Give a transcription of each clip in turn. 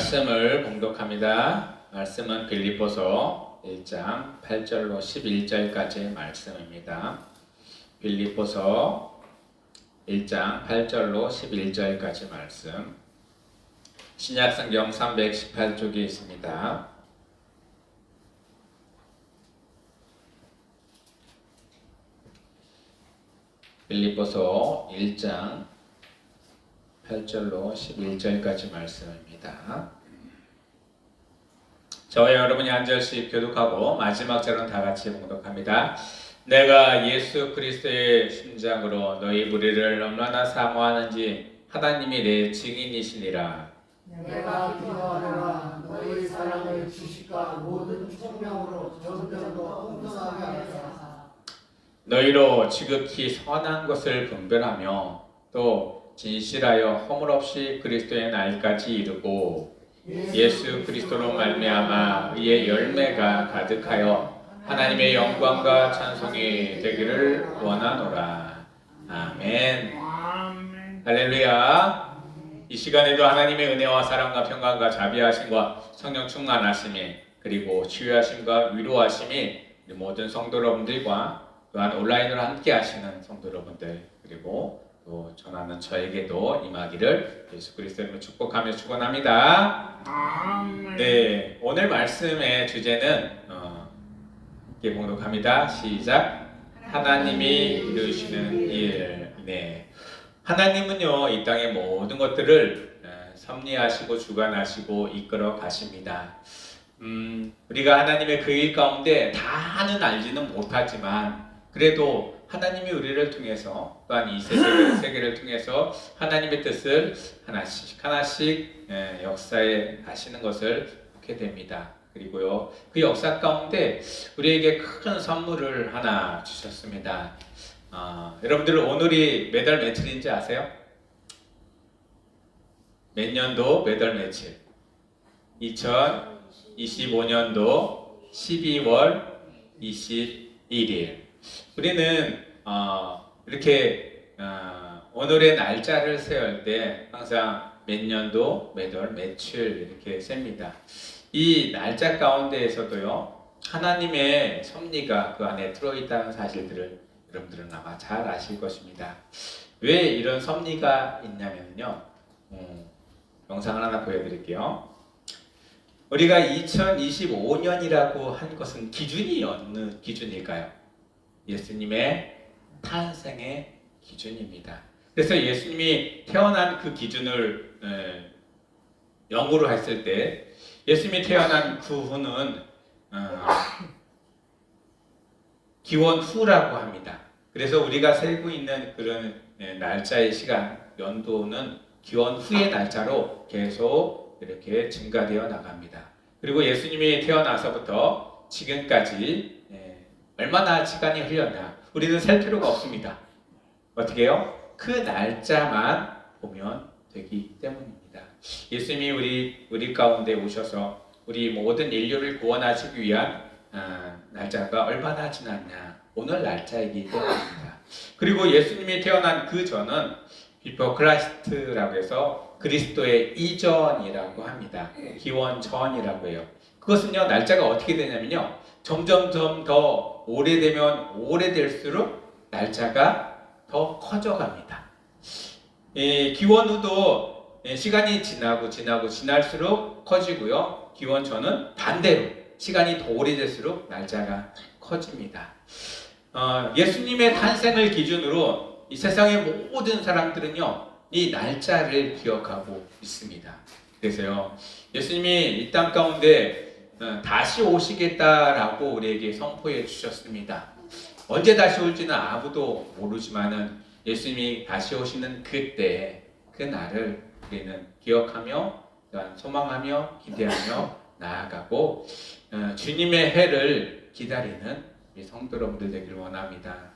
말씀을 봉독합니다. 말씀은 빌립보서 1장 8절로 11절까지의 말씀입니다. 빌립보서 1장 8절로 11절까지 말씀. 신약성경 318쪽에 있습니다. 빌립보서 1장 8절로 11절까지 말씀입니다. 저와 여러분이 한 절씩 교독하고 마지막 절은 다 같이 봉독합니다. 내가 예수 그리스도의 심장으로 너희 무리를 얼마나 사모하는지 하나님이 내 증인이시니라. 내가 기도하노라. 너희 사랑을 지식과 모든 총명으로 점점 더 풍성하게 하소서. 너희로 지극히 선한 것을 분별하며 또 진실하여 허물없이 그리스도의 날까지 이르고 예수 그리스도로 말미암아 의의 열매가 가득하여 하나님의 영광과 찬송이 되기를 원하노라. 아멘. 할렐루야. 이 시간에도 하나님의 은혜와 사랑과 평강과 자비하심과 성령 충만하심이 그리고 치유하심과 위로하심이 모든 성도 여러분들과 또한 온라인으로 함께 하시는 성도 여러분들 그리고 또 전하는 저에게도 임하기를 예수 그리스도로 축복하며 축원합니다. 네, 오늘 말씀의 주제는 이렇게 봉독합니다. 시작. 하나님이 이루시는 일. 네, 하나님은요 이 땅의 모든 것들을 섭리하시고 주관하시고 이끌어 가십니다. 우리가 하나님의 그 일 가운데 다는 알지는 못하지만 그래도 하나님이 우리를 통해서 또한 이 세계를 통해서 하나님의 뜻을 하나씩 역사에 하시는 것을 보게 됩니다. 그리고요 그 역사 가운데 우리에게 큰 선물을 하나 주셨습니다. 여러분들 오늘이 몇 월 며칠인지 아세요? 몇 년도 몇 월 며칠? 2025년도 12월 21일. 우리는 이렇게 오늘의 날짜를 세울 때 항상 몇 년도, 몇 월, 며칠 이렇게 셉니다. 이 날짜 가운데에서도요 하나님의 섭리가 그 안에 들어있다는 사실들을 여러분들은 아마 잘 아실 것입니다. 왜 이런 섭리가 있냐면요 영상을 하나 보여드릴게요. 우리가 2025년이라고 한 것은 기준이 어느 기준일까요? 예수님의 탄생의 기준입니다. 그래서 예수님이 태어난 그 기준을 영으로 했을 때 예수님이 태어난 그 후는 기원 후라고 합니다. 그래서 우리가 살고 있는 그런 날짜의 시간, 연도는 기원 후의 날짜로 계속 이렇게 증가되어 나갑니다. 그리고 예수님이 태어나서부터 지금까지 얼마나 시간이 흘렸나 우리는 셀 필요가 없습니다. 어떻게 해요? 그 날짜만 보면 되기 때문입니다. 예수님이 우리 가운데 오셔서 우리 모든 인류를 구원하시기 위한 날짜가 얼마나 지났냐 오늘 날짜이기 때문입니다. 그리고 예수님이 태어난 그 전은 비포 크라이스트라고 해서 그리스도의 이전이라고 합니다. 기원 전이라고 해요. 그것은요 날짜가 어떻게 되냐면요 점점점 더 오래되면 오래될수록 날짜가 더 커져갑니다. 기원 후도 시간이 지날수록 커지고요. 기원 전은 반대로 시간이 더 오래될수록 날짜가 커집니다. 예수님의 탄생을 기준으로 이 세상의 모든 사람들은요 이 날짜를 기억하고 있습니다. 그래서요 예수님이 이 땅 가운데 다시 오시겠다라고 우리에게 선포해 주셨습니다. 언제 다시 올지는 아무도 모르지만은 예수님이 다시 오시는 그때 그 날을 우리는 기억하며 또한 소망하며 기대하며 나아가고 주님의 해를 기다리는 우리 성도 여러분들 되기를 원합니다.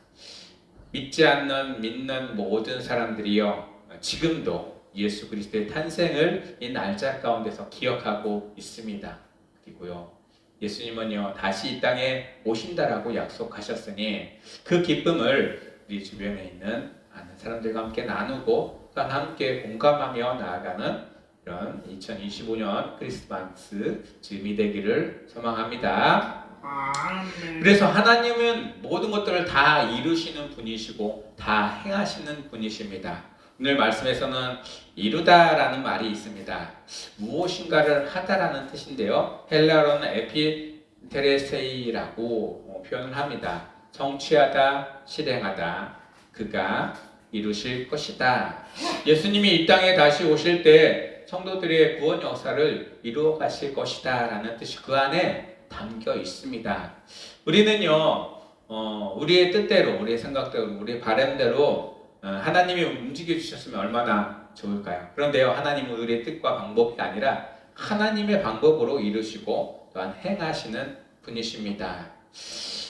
믿는 모든 사람들이요 지금도 예수 그리스도의 탄생을 이 날짜 가운데서 기억하고 있습니다. 그리고요 예수님은요 다시 이 땅에 오신다라고 약속하셨으니 그 기쁨을 우리 주변에 있는 많은 사람들과 함께 나누고 또한 함께 공감하며 나아가는 그런 2025년 크리스마스 즈음이 되기를 소망합니다. 그래서 하나님은 모든 것들을 다 이루시는 분이시고 다 행하시는 분이십니다. 오늘 말씀에서는 이루다라는 말이 있습니다. 무엇인가를 하다라는 뜻인데요. 헬라어로는 에피테레세이라고 표현을 합니다. 성취하다, 실행하다, 그가 이루실 것이다. 예수님이 이 땅에 다시 오실 때 성도들의 구원 역사를 이루어 가실 것이다 라는 뜻이 그 안에 담겨 있습니다. 우리는요, 우리의 뜻대로, 우리의 생각대로, 우리의 바람대로 하나님이 움직여 주셨으면 얼마나 좋을까요? 그런데요, 하나님은 우리의 뜻과 방법이 아니라 하나님의 방법으로 이루시고 또한 행하시는 분이십니다.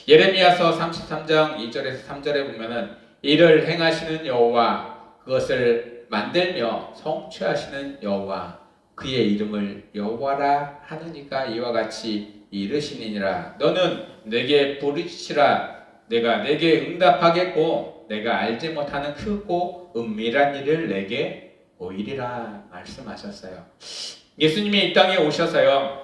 예레미야서 33장 2절에서 3절에 보면은 이를 행하시는 여호와, 그것을 만들며 성취하시는 여호와, 그의 이름을 여호와라 하느니가 이와 같이 이르시니라. 너는 내게 부르짖으라. 내가 내게 응답하겠고 내가 알지 못하는 크고 은밀한 일을 내게 보이리라 말씀하셨어요. 예수님이 이 땅에 오셔서요,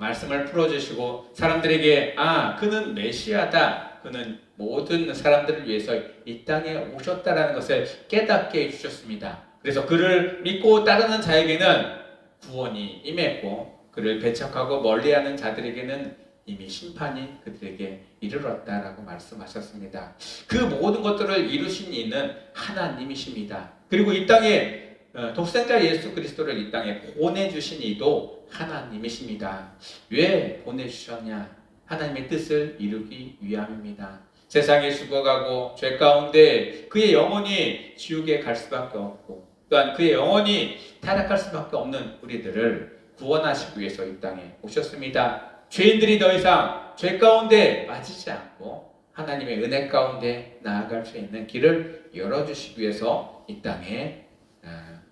말씀을 풀어주시고 사람들에게 그는 메시아다, 그는 모든 사람들을 위해서 이 땅에 오셨다라는 것을 깨닫게 해주셨습니다. 그래서 그를 믿고 따르는 자에게는 구원이 임했고 그를 배척하고 멀리하는 자들에게는 이미 심판이 그들에게 이르렀다라고 말씀하셨습니다. 그 모든 것들을 이루신 이는 하나님이십니다. 그리고 이 땅에 독생자 예수 그리스도를 이 땅에 보내주신 이도 하나님이십니다. 왜 보내주셨냐? 하나님의 뜻을 이루기 위함입니다. 세상에 죽어가고 죄 가운데 그의 영혼이 지옥에 갈 수밖에 없고 또한 그의 영혼이 타락할 수밖에 없는 우리들을 구원하시기 위해서 이 땅에 오셨습니다. 죄인들이 더 이상 죄 가운데 빠지지 않고 하나님의 은혜 가운데 나아갈 수 있는 길을 열어주시기 위해서 이 땅에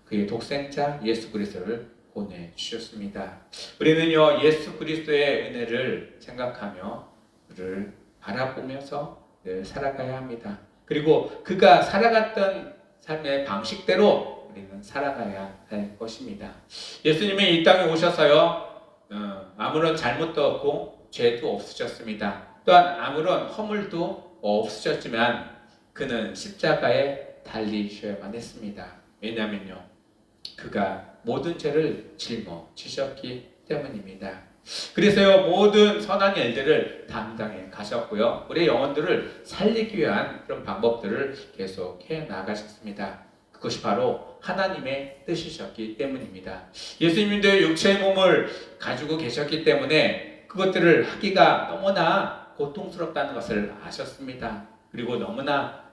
그의 독생자 예수 그리스도를 보내주셨습니다. 우리는요, 예수 그리스도의 은혜를 생각하며 그를 바라보면서 늘 살아가야 합니다. 그리고 그가 살아갔던 삶의 방식대로 우리는 살아가야 할 것입니다. 예수님이 이 땅에 오셔서요, 아무런 잘못도 없고 죄도 없으셨습니다. 또한 아무런 허물도 없으셨지만 그는 십자가에 달리셔야만 했습니다. 왜냐하면요, 그가 모든 죄를 짊어지셨기 때문입니다. 그래서요, 모든 선한 일들을 담당해 가셨고요, 우리의 영혼들을 살리기 위한 그런 방법들을 계속 해 나가셨습니다. 그것이 바로 하나님의 뜻이셨기 때문입니다. 예수님도 육체의 몸을 가지고 계셨기 때문에 그것들을 하기가 너무나 고통스럽다는 것을 아셨습니다. 그리고 너무나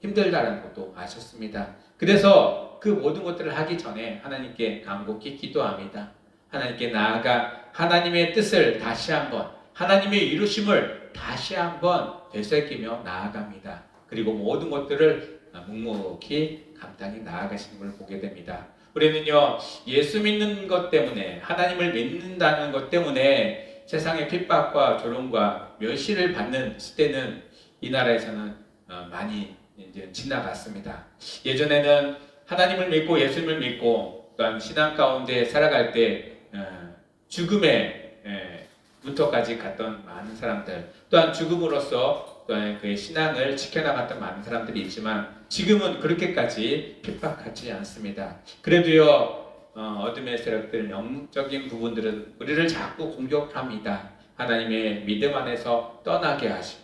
힘들다는 것도 아셨습니다. 그래서 그 모든 것들을 하기 전에 하나님께 간곡히 기도합니다. 하나님께 나아가 하나님의 뜻을 다시 한번, 하나님의 이루심을 다시 한번 되새기며 나아갑니다. 그리고 모든 것들을 묵묵히 감당히 나아가시는 걸 보게 됩니다. 우리는요, 예수 믿는 것 때문에, 하나님을 믿는다는 것 때문에 세상의 핍박과 조롱과 멸시를 받는 시대는 이 나라에서는 많이 이제 지나갔습니다. 예전에는 하나님을 믿고 예수님을 믿고 또한 신앙 가운데 살아갈 때 죽음에 부터까지 갔던 많은 사람들, 또한 죽음으로써 또한 그의 신앙을 지켜나갔던 많은 사람들이 있지만 지금은 그렇게까지 핍박하지 않습니다. 그래도요, 어둠의 세력들, 영적인 부분들은 우리를 자꾸 공격합니다. 하나님의 믿음 안에서 떠나게 하시고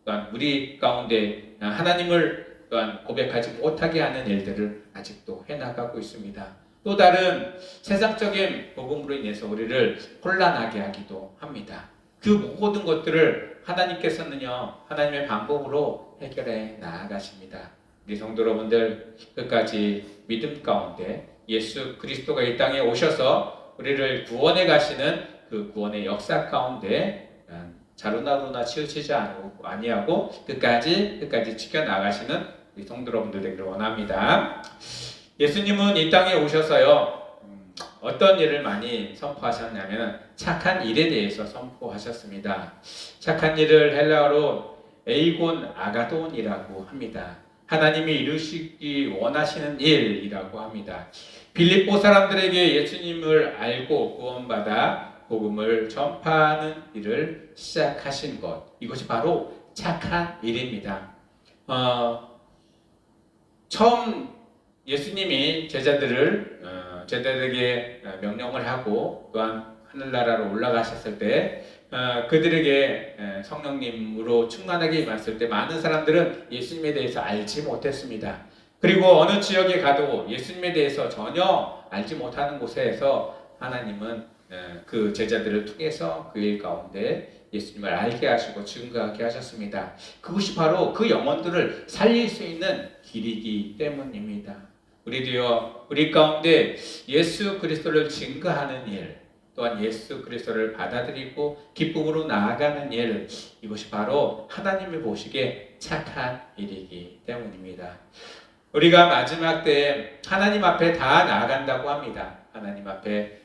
또한 우리 가운데 하나님을 또한 고백하지 못하게 하는 일들을 아직도 해나가고 있습니다. 또 다른 세상적인 복음으로 인해서 우리를 혼란하게 하기도 합니다. 그 모든 것들을 하나님께서는요, 하나님의 방법으로 해결해 나아가십니다. 우리 성도 여러분들, 끝까지 믿음 가운데 예수 그리스도가 이 땅에 오셔서 우리를 구원해 가시는 그 구원의 역사 가운데 자루나루나 치우치지 아니하고 끝까지 지켜나가시는 우리 성도 여러분들 되기를 원합니다. 예수님은 이 땅에 오셔서요, 어떤 일을 많이 선포하셨냐면 착한 일에 대해서 선포하셨습니다. 착한 일을 헬라어로 에이곤 아가돈이라고 합니다. 하나님이 이루시기 원하시는 일이라고 합니다. 빌립보 사람들에게 예수님을 알고 구원받아 복음을 전파하는 일을 시작하신 것, 이것이 바로 착한 일입니다. 처음 예수님이 제자들에게 명령을 하고 또한 하늘나라로 올라가셨을 때 그들에게 성령님으로 충만하게 임했을 때 많은 사람들은 예수님에 대해서 알지 못했습니다. 그리고 어느 지역에 가도 예수님에 대해서 전혀 알지 못하는 곳에서 하나님은 그 제자들을 통해서 그 일 가운데 예수님을 알게 하시고 증거하게 하셨습니다. 그것이 바로 그 영혼들을 살릴 수 있는 길이기 때문입니다. 우리도요, 우리 가운데 예수 그리스도를 증거하는 일, 또한 예수 그리스도를 받아들이고 기쁨으로 나아가는 일, 이것이 바로 하나님이 보시기에 착한 일이기 때문입니다. 우리가 마지막 때 하나님 앞에 다 나아간다고 합니다. 하나님 앞에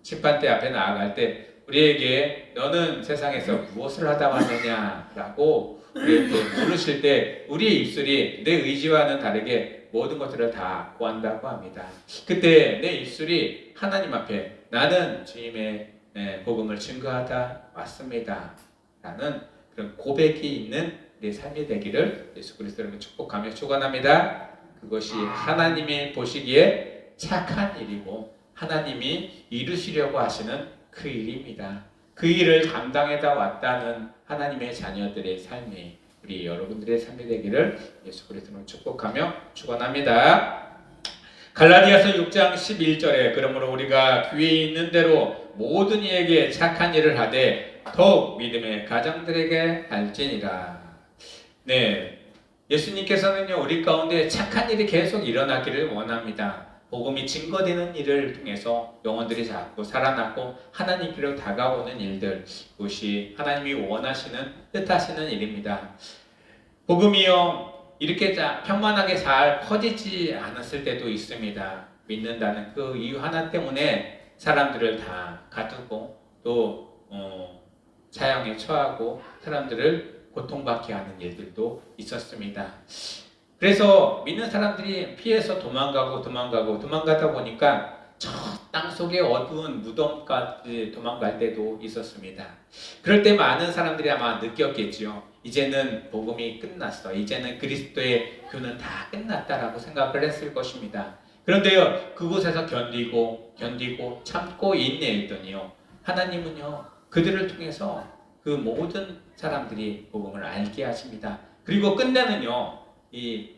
심판대 앞에 나아갈 때 우리에게 너는 세상에서 무엇을 하다 왔느냐라고 우리에게 물으실 때 우리의 입술이 내 의지와는 다르게 모든 것들을 다 구한다고 합니다. 그때 내 입술이 하나님 앞에 나는 주님의 복음을 증거하다 왔습니다 라는 그런 고백이 있는 내 삶이 되기를 예수 그리스도로 축복하며 축원합니다. 그것이 하나님이 보시기에 착한 일이고 하나님이 이루시려고 하시는 그 일입니다. 그 일을 감당해다 왔다는 하나님의 자녀들의 삶이 우리 여러분들의 삶이 되기를 예수 그리스도로 축복하며 축원합니다. 갈라디아서 6장 11절에 그러므로 우리가 귀에 있는 대로 모든 이에게 착한 일을 하되 더욱 믿음의 가정들에게 할지니라. 네, 예수님께서는요 우리 가운데 착한 일이 계속 일어나기를 원합니다. 복음이 증거되는 일을 통해서 영혼들이 자꾸 살아나고 하나님께로 다가오는 일들, 그것이 하나님이 원하시는 뜻하시는 일입니다. 복음이요 이렇게 평만하게 잘 퍼지지 않았을 때도 있습니다. 믿는다는 그 이유 하나 때문에 사람들을 다 가두고 또 사형에 처하고 사람들을 고통받게 하는 일들도 있었습니다. 그래서 믿는 사람들이 피해서 도망가다 보니까 저 땅속의 어두운 무덤까지 도망갈 때도 있었습니다. 그럴 때 많은 사람들이 아마 느꼈겠지요. 이제는 복음이 끝났어. 이제는 그리스도의 교는 다 끝났다라고 생각을 했을 것입니다. 그런데요, 그곳에서 견디고 참고 인내했더니요, 하나님은요, 그들을 통해서 그 모든 사람들이 복음을 알게 하십니다. 그리고 끝내는요, 이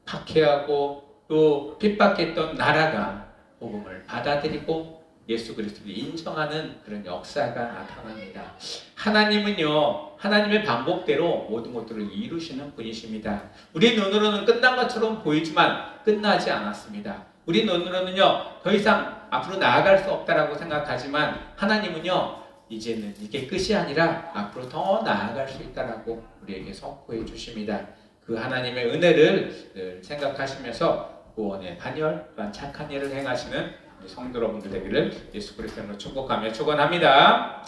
박해하고 또 핍박했던 나라가 복음을 받아들이고 예수 그리스도를 인정하는 그런 역사가 나타납니다. 하나님은요, 하나님의 방법대로 모든 것들을 이루시는 분이십니다. 우리 눈으로는 끝난 것처럼 보이지만 끝나지 않았습니다. 우리 눈으로는요, 더 이상 앞으로 나아갈 수 없다라고 생각하지만 하나님은요, 이제는 이게 끝이 아니라 앞으로 더 나아갈 수 있다라고 우리에게 선포해 주십니다. 그 하나님의 은혜를 생각하시면서 구원의 반열 또한 착한 일을 행하시는 우리 성도 여러분들 되기를 예수 그리스도로 축복하며 축원합니다.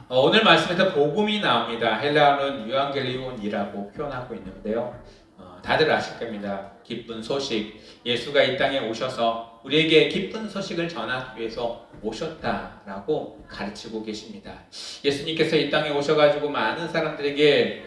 오늘 말씀에서 복음이 나옵니다. 헬라어는 유앙겔리온이라고 표현하고 있는데요. 다들 아실 겁니다. 기쁜 소식, 예수가 이 땅에 오셔서 우리에게 기쁜 소식을 전하기 위해서 오셨다라고 가르치고 계십니다. 예수님께서 이 땅에 오셔가지고 많은 사람들에게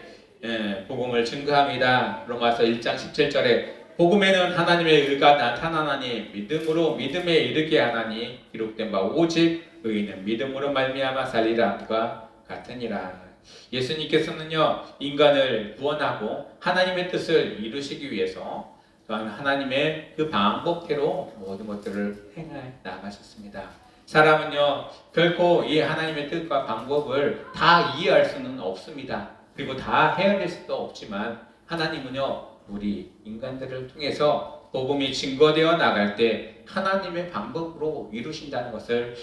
복음을 증거합니다. 로마서 1장 17절에 복음에는 하나님의 의가 나타나나니 믿음으로 믿음에 이르게 하나니 기록된 바 오직 의인은 믿음으로 말미암아 살리라가 같으니라. 예수님께서는요 인간을 구원하고 하나님의 뜻을 이루시기 위해서 또한 하나님의 그 방법대로 모든 것들을 행해 나가셨습니다. 사람은요 결코 이 하나님의 뜻과 방법을 다 이해할 수는 없습니다. 그리고 다 헤아릴 수도 없지만 하나님은요 우리 인간들을 통해서 복음이 증거되어 나갈 때 하나님의 방법으로 이루신다는 것을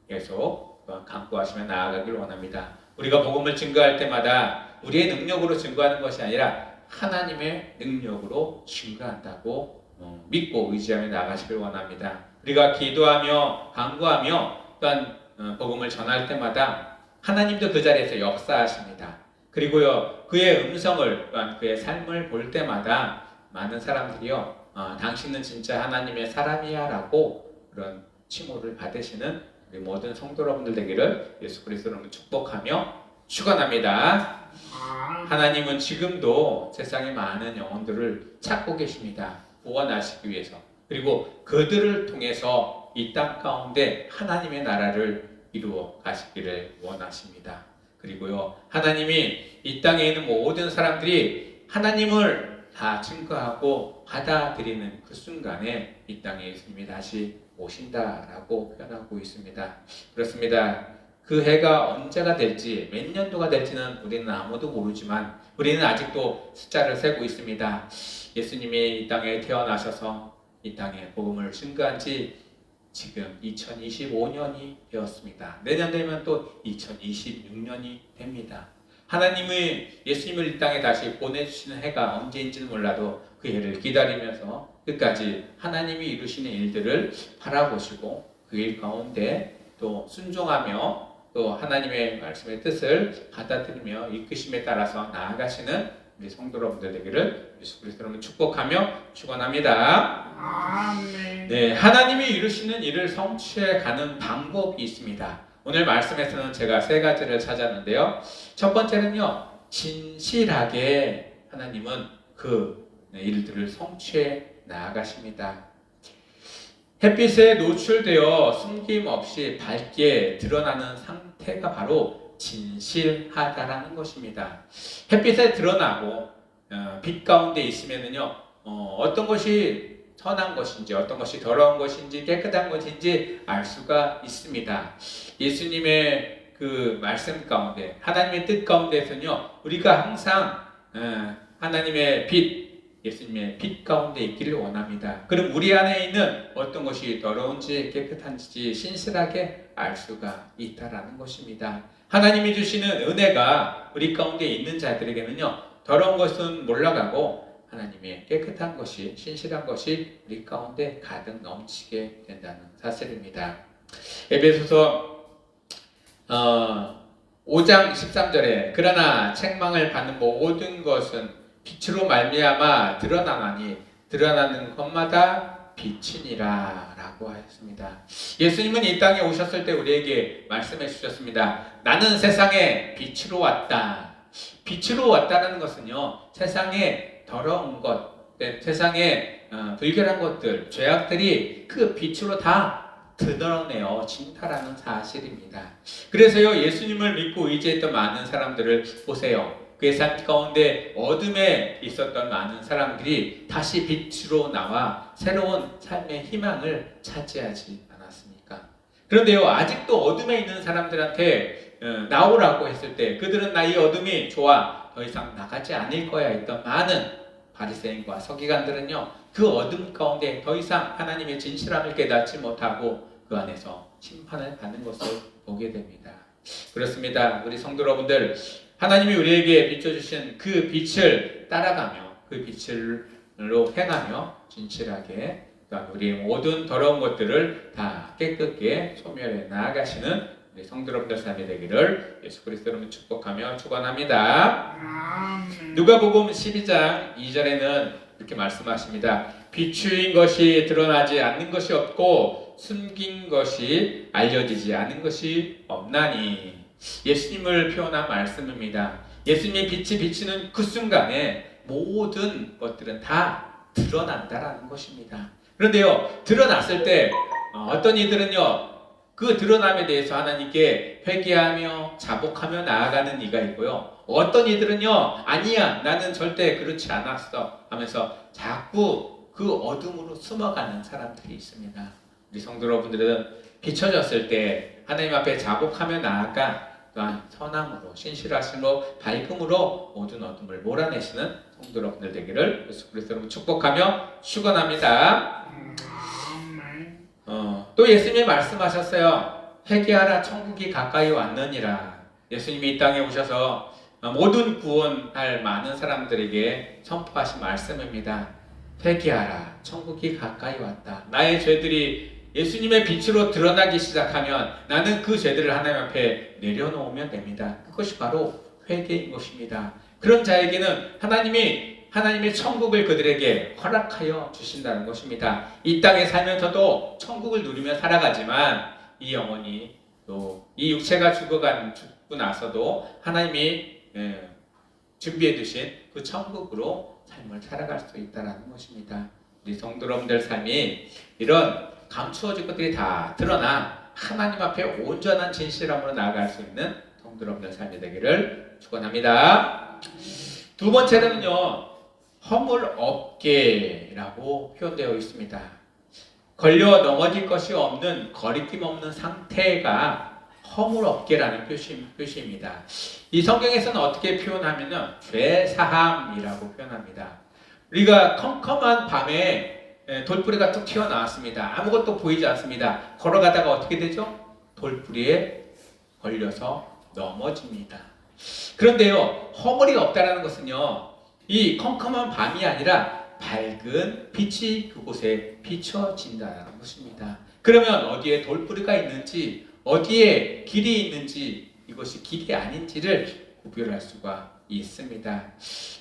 계속 강구하시며 나아가길 원합니다. 우리가 복음을 증거할 때마다 우리의 능력으로 증거하는 것이 아니라 하나님의 능력으로 증거한다고 믿고 의지하며 나아가시길 원합니다. 우리가 기도하며 강구하며 또한 복음을 전할 때마다 하나님도 그 자리에서 역사하십니다. 그리고요, 그의 음성을 또한 그의 삶을 볼 때마다 많은 사람들이요, 당신은 진짜 하나님의 사람이야라고 그런 칭호를 받으시는 우리 모든 성도 여러분들 되기를 예수 그리스도로 축복하며 축원합니다. 하나님은 지금도 세상의 많은 영혼들을 찾고 계십니다. 구원하시기 위해서. 그리고 그들을 통해서 이 땅 가운데 하나님의 나라를 이루어 가시기를 원하십니다. 그리고요, 하나님이 이 땅에 있는 모든 사람들이 하나님을 다 증거하고 받아들이는 그 순간에 이 땅에 예수님이 다시 오신다라고 표현하고 있습니다. 그렇습니다. 그 해가 언제가 될지, 몇 년도가 될지는 우리는 아무도 모르지만 우리는 아직도 숫자를 세고 있습니다. 예수님이 이 땅에 태어나셔서 이 땅에 복음을 증거한 지 지금 2025년이 되었습니다. 내년 되면 또 2026년이 됩니다. 하나님이 예수님을 이 땅에 다시 보내주시는 해가 언제인지는 몰라도 그 해를 기다리면서 끝까지 하나님이 이루시는 일들을 바라보시고 그 일 가운데 또 순종하며 또 하나님의 말씀의 뜻을 받아들이며 이끄심에 따라서 나아가시는 우리 성도 여러분들 되기를 예수 그리스도로 축복하며 축원합니다. 아멘. 네, 하나님이 이루시는 일을 성취해 가는 방법이 있습니다. 오늘 말씀에서는 제가 세 가지를 찾았는데요. 첫 번째는요, 진실하게 하나님은 그 일들을 성취해 나아가십니다. 햇빛에 노출되어 숨김없이 밝게 드러나는 상태가 바로 진실하다라는 것입니다. 햇빛에 드러나고 빛 가운데 있으면은요, 어떤 것이 선한 것인지 어떤 것이 더러운 것인지 깨끗한 것인지 알 수가 있습니다. 예수님의 그 말씀 가운데 하나님의 뜻 가운데서는요, 우리가 항상 하나님의 빛, 예수님의 빛 가운데 있기를 원합니다. 그럼 우리 안에 있는 어떤 것이 더러운지 깨끗한지 신실하게 알 수가 있다라는 것입니다. 하나님이 주시는 은혜가 우리 가운데 있는 자들에게는요, 더러운 것은 몰라가고 하나님의 깨끗한 것이, 신실한 것이 우리 가운데 가득 넘치게 된다는 사실입니다. 에베소서 5장 13절에 그러나 책망을 받는 모든 것은 빛으로 말미암아 드러나나니 드러나는 것마다 빛이니라 라고 하였습니다. 예수님은 이 땅에 오셨을 때 우리에게 말씀해 주셨습니다. 나는 세상에 빛으로 왔다. 빛으로 왔다는 것은요, 세상에 더러운 것, 세상에 불결한 것들, 죄악들이 그 빛으로 다 드러내어 진다라는 사실입니다. 그래서요, 예수님을 믿고 의지했던 많은 사람들을 보세요. 그의 삶 가운데 어둠에 있었던 많은 사람들이 다시 빛으로 나와 새로운 삶의 희망을 차지하지 않았습니까? 그런데요, 아직도 어둠에 있는 사람들한테 나오라고 했을 때 그들은 나 이 어둠이 좋아, 더 이상 나가지 않을 거야 했던 많은 바리새인과 서기관들은요, 그 어둠 가운데 더 이상 하나님의 진실함을 깨닫지 못하고 그 안에서 심판을 받는 것을 보게 됩니다. 그렇습니다. 우리 성도 여러분들, 하나님이 우리에게 비춰주신 그 빛을 따라가며 그 빛으로 행하며 진실하게 우리의 모든 더러운 것들을 다 깨끗게 소멸해 나아가시는 우리 성도 여러분들 삶이 되기를 예수 그리스도로 축복하며 축원합니다. 누가복음 12장 2절에는 이렇게 말씀하십니다. 비추인 것이 드러나지 않는 것이 없고 숨긴 것이 알려지지 않은 것이 없나니. 예수님을 표현한 말씀입니다. 예수님의 빛이 비치는 그 순간에 모든 것들은 다 드러난다라는 것입니다. 그런데요, 드러났을 때 어떤 이들은요, 그 드러남에 대해서 하나님께 회개하며 자복하며 나아가는 이가 있고요, 어떤 이들은요, 아니야, 나는 절대 그렇지 않았어 하면서 자꾸 그 어둠으로 숨어가는 사람들이 있습니다. 우리 성도 여러분들은 비춰졌을 때 하나님 앞에 자복하며 나아가 또한 선함으로, 신실하심으로, 밝음으로 모든 어둠을 몰아내시는 성도 여러분들 되기를 예수 그리스도로 축복하며 축원합니다. 또 예수님이 말씀하셨어요. 회개하라, 천국이 가까이 왔느니라. 예수님이 이 땅에 오셔서 모든 구원할 많은 사람들에게 선포하신 말씀입니다. 회개하라, 천국이 가까이 왔다. 나의 죄들이 예수님의 빛으로 드러나기 시작하면 나는 그 죄들을 하나님 앞에 내려놓으면 됩니다. 그것이 바로 회개인 것입니다. 그런 자에게는 하나님의 천국을 그들에게 허락하여 주신다는 것입니다. 이 땅에 살면서도 천국을 누리며 살아가지만 이 영혼이 또 이 육체가 죽고 나서도 하나님이 준비해 두신 그 천국으로 삶을 살아갈 수 있다는 것입니다. 우리 성도 여러분들 삶이 이런 감추어질 것들이 다 드러나 하나님 앞에 온전한 진실함으로 나아갈 수 있는 성도 여러분들 삶이 되기를 축원합니다. 두 번째는요, 허물없게라고 표현되어 있습니다. 걸려 넘어질 것이 없는, 거리낌 없는 상태가 허물없게라는 표시입니다. 이 성경에서는 어떻게 표현하면요, 죄사함이라고 표현합니다. 우리가 컴컴한 밤에 돌뿌리가 툭 튀어나왔습니다. 아무것도 보이지 않습니다. 걸어가다가 어떻게 되죠? 돌뿌리에 걸려서 넘어집니다. 그런데요, 허물이 없다라는 것은요, 이 컴컴한 밤이 아니라 밝은 빛이 그곳에 비춰진다는 것입니다. 그러면 어디에 돌뿌리가 있는지, 어디에 길이 있는지, 이것이 길이 아닌지를 구별할 수가 있습니다.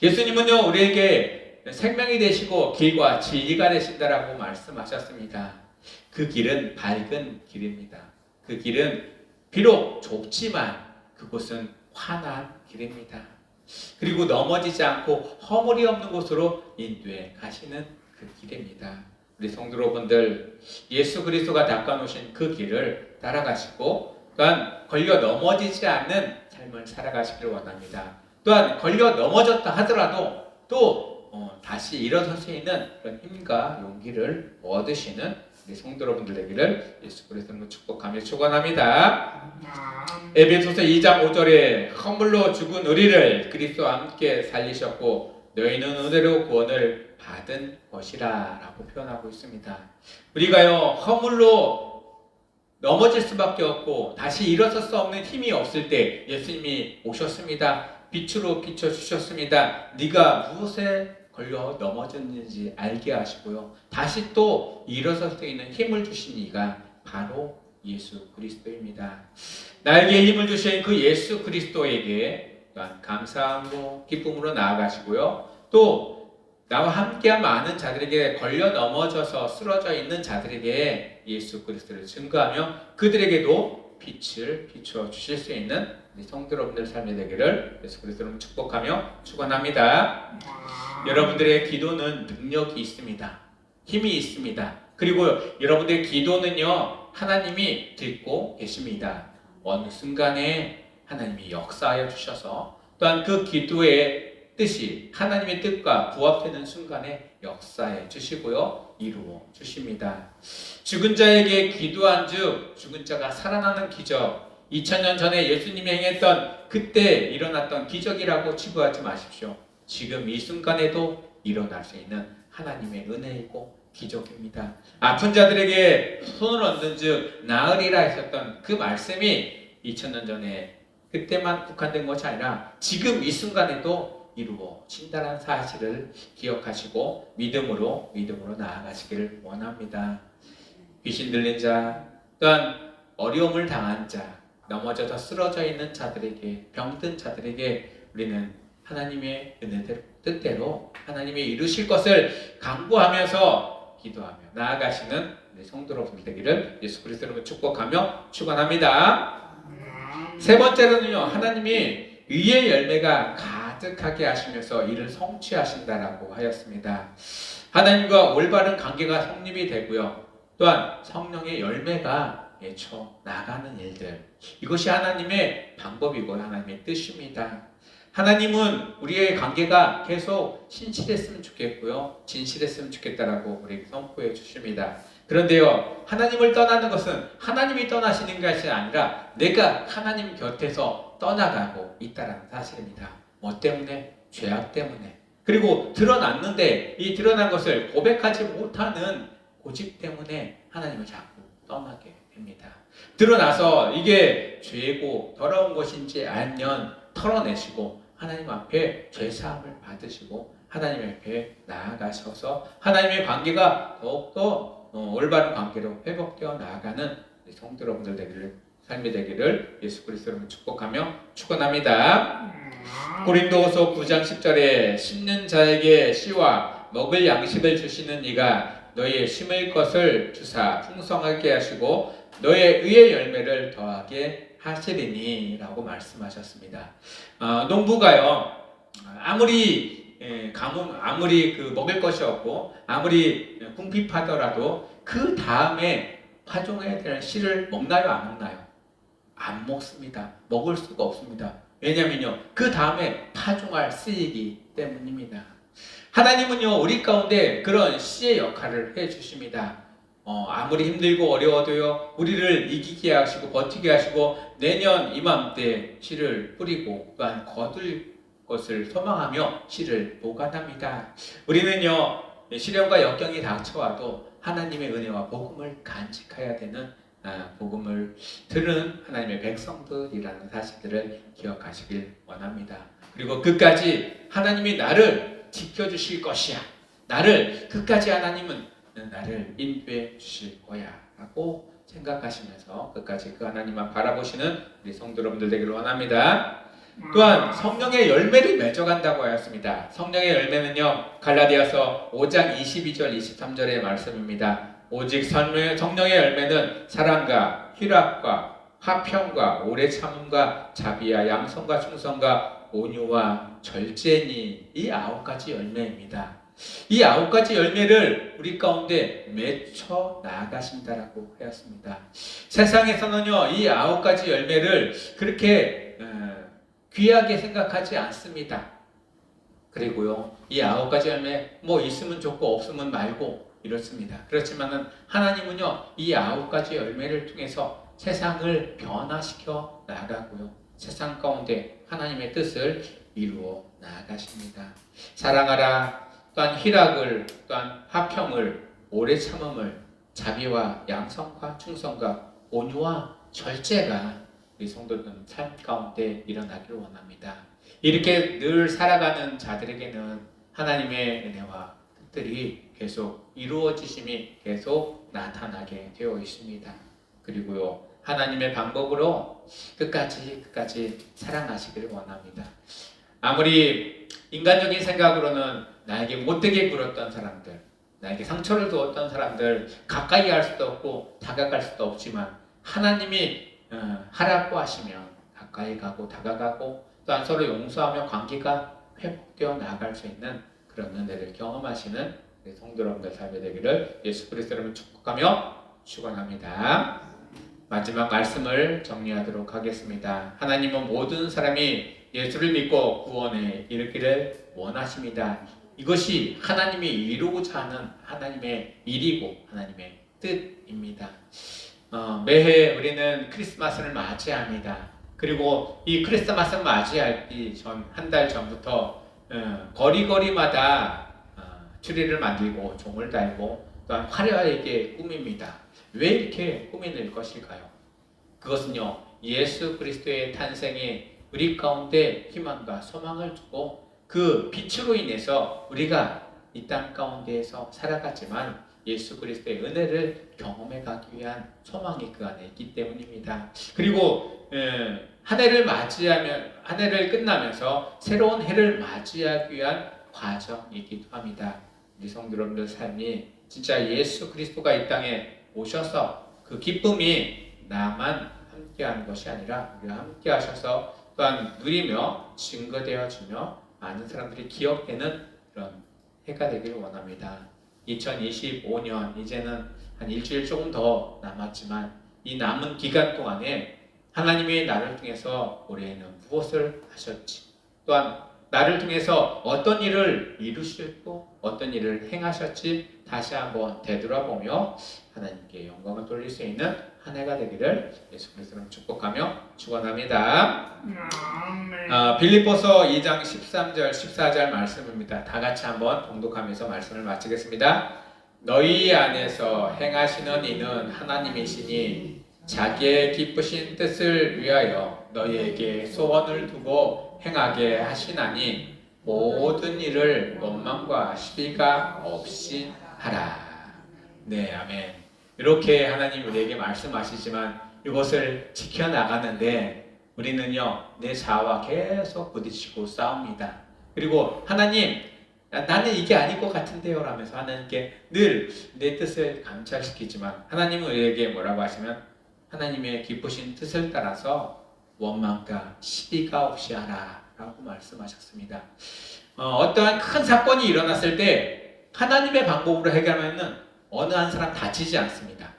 예수님은요, 우리에게 생명이 되시고 길과 진리가 되신다라고 말씀하셨습니다. 그 길은 밝은 길입니다. 그 길은 비록 좁지만 그곳은 환한 길입니다. 그리고 넘어지지 않고 허물이 없는 곳으로 인도해 가시는 그 길입니다. 우리 성도 여러분들, 예수 그리스도가 닦아놓으신 그 길을 따라가시고 또한 걸려 넘어지지 않는 삶을 살아가시기를 원합니다. 또한 걸려 넘어졌다 하더라도 또 다시 일어설 수 있는 그런 힘과 용기를 얻으시는 우리 성도 여러분들 되기를 예수 그리스도로 축복하며 축원합니다. 에베소서 2장 5절에 허물로 죽은 우리를 그리스도와 함께 살리셨고 너희는 은혜로 구원을 받은 것이라 라고 표현하고 있습니다. 우리가요, 허물로 넘어질 수밖에 없고 다시 일어설 수 없는 힘이 없을 때 예수님이 오셨습니다. 빛으로 비춰주셨습니다. 네가 무엇에 걸려 넘어졌는지 알게 하시고요, 다시 또 일어설 수 있는 힘을 주신 이가 바로 예수 그리스도입니다. 나에게 힘을 주신 그 예수 그리스도에게 또한 감사함으로 기쁨으로 나아가시고요, 또 나와 함께한 많은 자들에게 걸려 넘어져서 쓰러져 있는 자들에게 예수 그리스도를 증거하며 그들에게도 빛을 비춰 주실 수 있는 우리 성도 여러분들 삶이 되기를 예수 그리스도로 축복하며 축원합니다. 여러분들의 기도는 능력이 있습니다. 힘이 있습니다. 그리고 여러분들의 기도는요, 하나님이 듣고 계십니다. 어느 순간에 하나님이 역사하여 주셔서 또한 그 기도의 뜻이 하나님의 뜻과 부합되는 순간에 역사해 주시고요, 이루어 주십니다. 죽은 자에게 기도한 즉 죽은 자가 살아나는 기적, 2000년 전에 예수님이 행했던 그때 일어났던 기적이라고 치부하지 마십시오. 지금 이 순간에도 일어날 수 있는 하나님의 은혜이고 기적입니다. 아픈 자들에게 손을 얹는 즉 나으리라 했었던 그 말씀이 2000년 전에 그때만 국한된 것이 아니라 지금 이 순간에도 이루어진다는 사실을 기억하시고 믿음으로 나아가시기를 원합니다. 귀신 들린 자, 또한 어려움을 당한 자, 넘어져서 쓰러져 있는 자들에게, 병든 자들에게 우리는 하나님의 은혜대로, 뜻대로 하나님이 이루실 것을 간구하면서 기도하며 나아가시는 우리 성도 여러분 되기를 예수 그리스도로 축복하며 축원합니다. 세 번째로는요, 하나님이 의의 열매가 가득하게 하시면서 이를 성취하신다라고 하였습니다. 하나님과 올바른 관계가 성립이 되고요, 또한 성령의 열매가 맺혀 나가는 일들, 이것이 하나님의 방법이고 하나님의 뜻입니다. 하나님은 우리의 관계가 계속 신실했으면 좋겠고요, 진실했으면 좋겠다라고 우리에게 선포해 주십니다. 그런데요, 하나님을 떠나는 것은 하나님이 떠나시는 것이 아니라 내가 하나님 곁에서 떠나가고 있다는 사실입니다. 뭐 때문에? 죄악 때문에. 그리고 드러났는데 이 드러난 것을 고백하지 못하는 고집 때문에 하나님을 자꾸 떠나게 됩니다. 드러나서 이게 죄고 더러운 것인지 알면 털어내시고 하나님 앞에 죄사함을 받으시고 하나님 앞에 나아가셔서 하나님의 관계가 더욱더 올바른 관계로 회복되어 나아가는 성도 여러분들 되기를 삶이 되기를 예수 그리스도로 축복하며 축원합니다. 고린도후서 9장 10절에 심는 자에게 씨와 먹을 양식을 주시는 이가 너희의 심을 것을 주사 풍성하게 하시고 너의 의의 열매를 더하게 하시리니 라고 말씀하셨습니다. 농부가요, 아무리 가뭄, 아무리 먹을 것이 없고 아무리 궁핍하더라도 그 다음에 파종해야 될 씨를 먹나요, 안 먹나요? 안 먹습니다. 먹을 수가 없습니다. 왜냐면요, 그 다음에 파종할 씨이기 때문입니다. 하나님은요, 우리 가운데 그런 씨의 역할을 해주십니다. 아무리 힘들고 어려워도요, 우리를 이기게 하시고 버티게 하시고 내년 이맘때 씨를 뿌리고 또한 거둘 것을 소망하며 씨를 보관합니다. 우리는요, 시련과 역경이 닥쳐와도 하나님의 은혜와 복음을 간직해야 되는 복음을 들은 하나님의 백성들이라는 사실들을 기억하시길 원합니다. 그리고 끝까지 하나님이 나를 지켜주실 것이야, 나를 끝까지 하나님은 나를 인도해 주실 거야 라고 생각하시면서 끝까지 그 하나님만 바라보시는 우리 성도 여러분들 되기를 원합니다. 또한 성령의 열매를 맺어간다고 하였습니다. 성령의 열매는요, 갈라디아서 5장 22절 23절의 말씀입니다. 오직 성령의 열매는 사랑과 희락과 화평과 오래 참음과 자비와 양성과 충성과 온유와 절제니, 이 9가지 열매입니다. 이 9가지 열매를 우리 가운데 맺혀 나아가신다라고 하였습니다. 세상에서는요, 이 9가지 열매를 그렇게 귀하게 생각하지 않습니다. 그리고요, 이 9가지 열매 있으면 좋고 없으면 말고 이렇습니다. 그렇지만은 하나님은요, 이 9가지 열매를 통해서 세상을 변화시켜 나가고요, 세상 가운데 하나님의 뜻을 이루어 나아가십니다. 사랑하라, 또한 희락을, 또한 화평을, 오래 참음을, 자비와 양성과 충성과 온유와 절제가 우리 성도들 삶 가운데 일어나기를 원합니다. 이렇게 늘 살아가는 자들에게는 하나님의 은혜와 뜻들이 계속 이루어지심이 계속 나타나게 되어 있습니다. 그리고요, 하나님의 방법으로 끝까지 사랑하시기를 원합니다. 아무리 인간적인 생각으로는 나에게 못되게 굴었던 사람들, 나에게 상처를 주었던 사람들 가까이 할 수도 없고 다가갈 수도 없지만 하나님이 하라고 하시면 가까이 가고 다가가고 또한 서로 용서하며 관계가 회복되어 나아갈 수 있는 그런 은혜를 경험하시는 성도 여러분들 삶이 되기를 예수 그리스도로 축복하며 축원합니다. 마지막 말씀을 정리하도록 하겠습니다. 하나님은 모든 사람이 예수를 믿고 구원에 이르기를 원하십니다. 이것이 하나님이 이루고자 하는 하나님의 일이고 하나님의 뜻입니다. 매해 우리는 크리스마스를 맞이합니다. 그리고 이 크리스마스를 맞이하기 전 한 달 전부터 거리마다 트리를 만들고 종을 달고 또한 화려하게 꾸밉니다. 왜 이렇게 꾸미는 것일까요? 그것은요, 예수 그리스도의 탄생이 우리 가운데 희망과 소망을 주고 그 빛으로 인해서 우리가 이 땅 가운데에서 살아갔지만 예수 그리스도의 은혜를 경험해 가기 위한 소망이 그 안에 있기 때문입니다. 그리고 한 해를 끝나면서 새로운 해를 맞이하기 위한 과정이기도 합니다. 우리 성도 여러분들 삶이 진짜 예수 그리스도가 이 땅에 오셔서 그 기쁨이 나만 함께하는 것이 아니라 우리가 함께 하셔서 또한 누리며 증거되어지며 많은 사람들이 기억되는 그런 해가 되기를 원합니다. 2025년 이제는 한 일주일 조금 더 남았지만 이 남은 기간 동안에 하나님이 나를 통해서 올해에는 무엇을 하셨지, 또한 나를 통해서 어떤 일을 이루셨고 어떤 일을 행하셨지 다시 한번 되돌아보며 하나님께 영광을 돌릴 수 있는 한 해가 되기를 예수 그리스도로 축복하며 축원합니다. 빌립보서 2장 13절 14절 말씀입니다. 다 같이 한번 봉독하면서 말씀을 마치겠습니다. 너희 안에서 행하시는 이는 하나님이시니 자기의 기쁘신 뜻을 위하여 너희에게 소원을 두고 행하게 하시나니 모든 일을 원망과 시비가 없이 하라. 네, 아멘. 이렇게 하나님 우리에게 말씀하시지만 이것을 지켜나가는데 우리는요 내 자아와 계속 부딪히고 싸웁니다. 그리고 하나님 나는 이게 아닐 것 같은데요 라면서 하나님께 늘 내 뜻을 감찰시키지만 하나님은 우리에게 뭐라고 하시면 하나님의 기쁘신 뜻을 따라서 원망과 시비가 없이 하라 라고 말씀하셨습니다. 어떠한 큰 사건이 일어났을 때 하나님의 방법으로 해결하면 어느 한 사람 다치지 않습니다.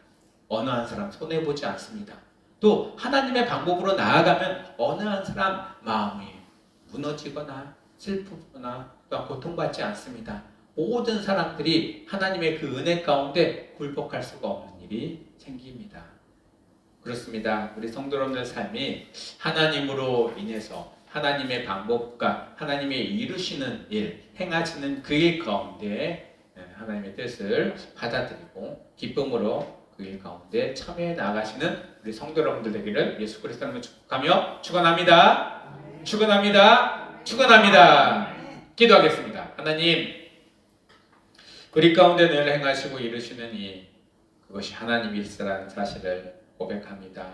어느 한 사람 손해보지 않습니다. 또 하나님의 방법으로 나아가면 어느 한 사람 마음이 무너지거나 슬프거나 또한 고통받지 않습니다. 모든 사람들이 하나님의 그 은혜 가운데 굴복할 수가 없는 일이 생깁니다. 그렇습니다. 우리 성도님들 삶이 하나님으로 인해서 하나님의 방법과 하나님의 이루시는 일, 행하시는 그 일 가운데 하나님의 뜻을 받아들이고 기쁨으로 그 일 가운데 참여해 나가시는 우리 성도 여러분들 되기를 예수 그리스도로 축복하며 축원합니다. 축원합니다. 축원합니다. 기도하겠습니다. 하나님, 우리 가운데 늘 행하시고 이루시는 그것이 하나님 일이라는 사실을 고백합니다.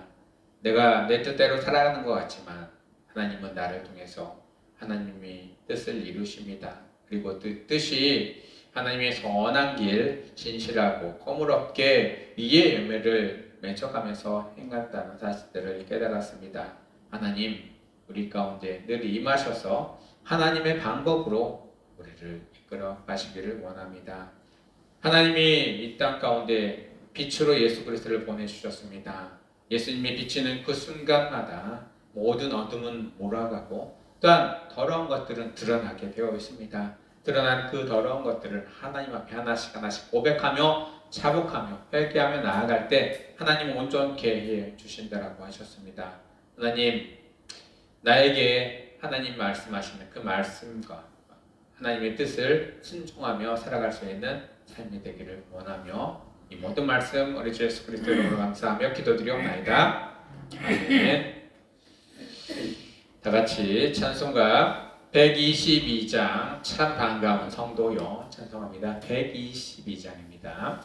내가 내 뜻대로 살아가는 것 같지만 하나님은 나를 통해서 하나님이 뜻을 이루십니다. 그리고 그 뜻이 하나님의 선한 길, 진실하고 거무롭게 이의 열매를 맺어가면서 행한다는 사실들을 깨달았습니다. 하나님, 우리 가운데 늘 임하셔서 하나님의 방법으로 우리를 이끌어 가시기를 원합니다. 하나님이 이 땅 가운데 빛으로 예수 그리스도를 보내주셨습니다. 예수님이 비치는 그 순간마다 모든 어둠은 몰아가고 또한 더러운 것들은 드러나게 되어 있습니다. 드러난 그 더러운 것들을 하나님 앞에 하나씩 하나씩 고백하며 자복하며 회개하며 나아갈 때 하나님 온전케 해 주신다라고 하셨습니다. 하나님, 나에게 하나님 말씀하시는 그 말씀과 하나님의 뜻을 순종하며 살아갈 수 있는 삶이 되기를 원하며 이 모든 말씀 우리 주 예수 그리스도 이름으로 감사하며 기도드리옵나이다. 아멘. 다 같이 찬송가 122장 참 반가운 성도요 찬송합니다. 122장입니다.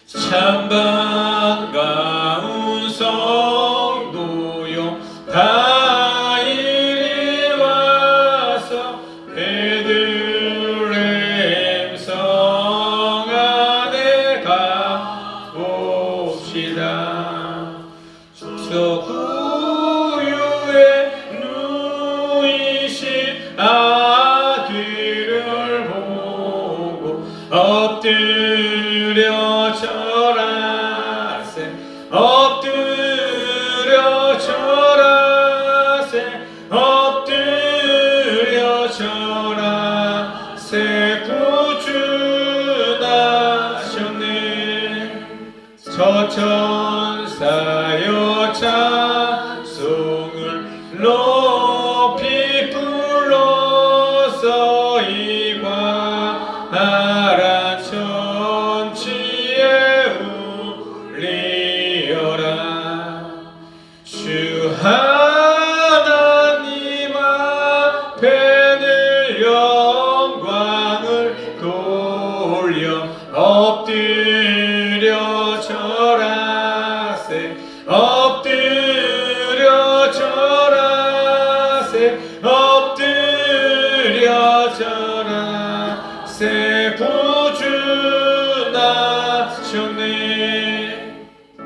참 반가운 성도요 다 이리 와서 베들레헴 성 안에 가봅시다. 저 구유에 누이신 아들을 보고 엎드려 절하세 엎드려 절하세 엎드려 절하세 구주 나셨네. 저 천사여 찬송을 높이 불러서 이관하라 천지에 울리어라. 주 하나님 앞에 늘 영광을 돌려 엎드려 절하세 엎드려 절하세 엎드려 절하세 구주 나셨네.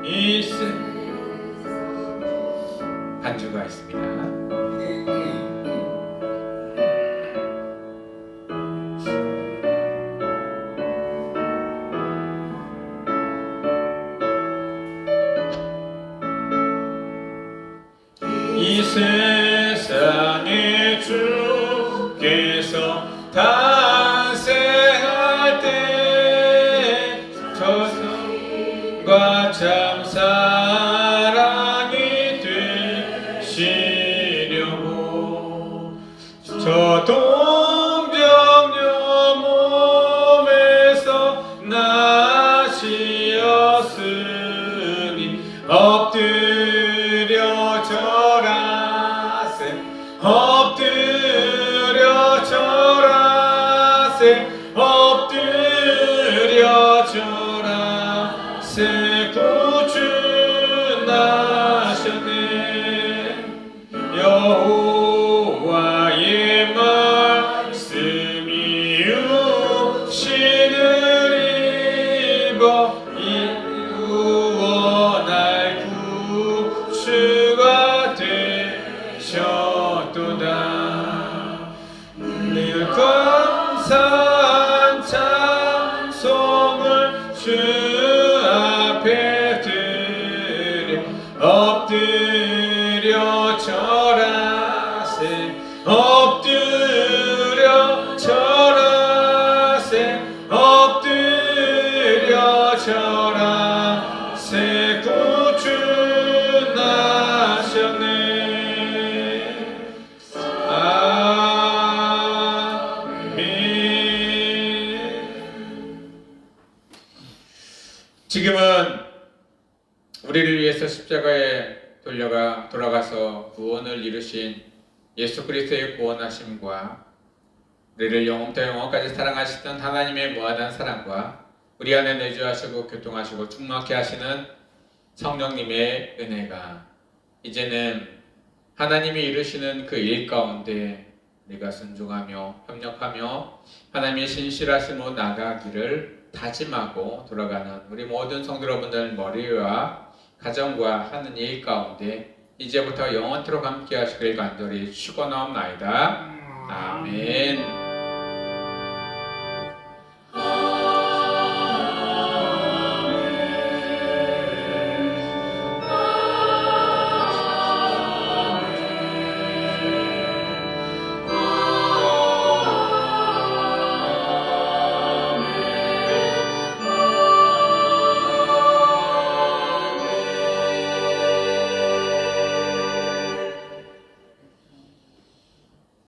이 반주가 있습니다. 이 세상에 주께서 탄생할 때 저승과 참 사랑이 되시려고 저 동정녀 몸에 엎드려 절하세 엎드려 절하세 엎드려 절하세 구주 나셨네 여호와의 말씀이 육신을 입어 구원할 구주가 되셨도다 늘 감사한 찬송을 주 앞에 드려 엎드려 절하세 엎드려 절하세 엎드려 절하세 구주 나셨네 아멘. 지금은 우리를 위해서 십자가에 돌아가서 구원을 이루신 예수 그리스도의 구원하심과 우리를 영원부터 영원까지 사랑하시던 하나님의 무한한 사랑과 우리 안에 내주하시고 교통하시고 충만케 하시는 성령님의 은혜가 이제는 하나님이 이루시는 그 일 가운데 우리가 순종하며 협력하며 하나님의 신실하심으로 나가기를 다짐하고 돌아가는 우리 모든 성도 여러분들 머리와 가정과 하는 일 가운데 이제부터 영원토록 함께 하시길 간절히 축원하옵나이다. 아멘.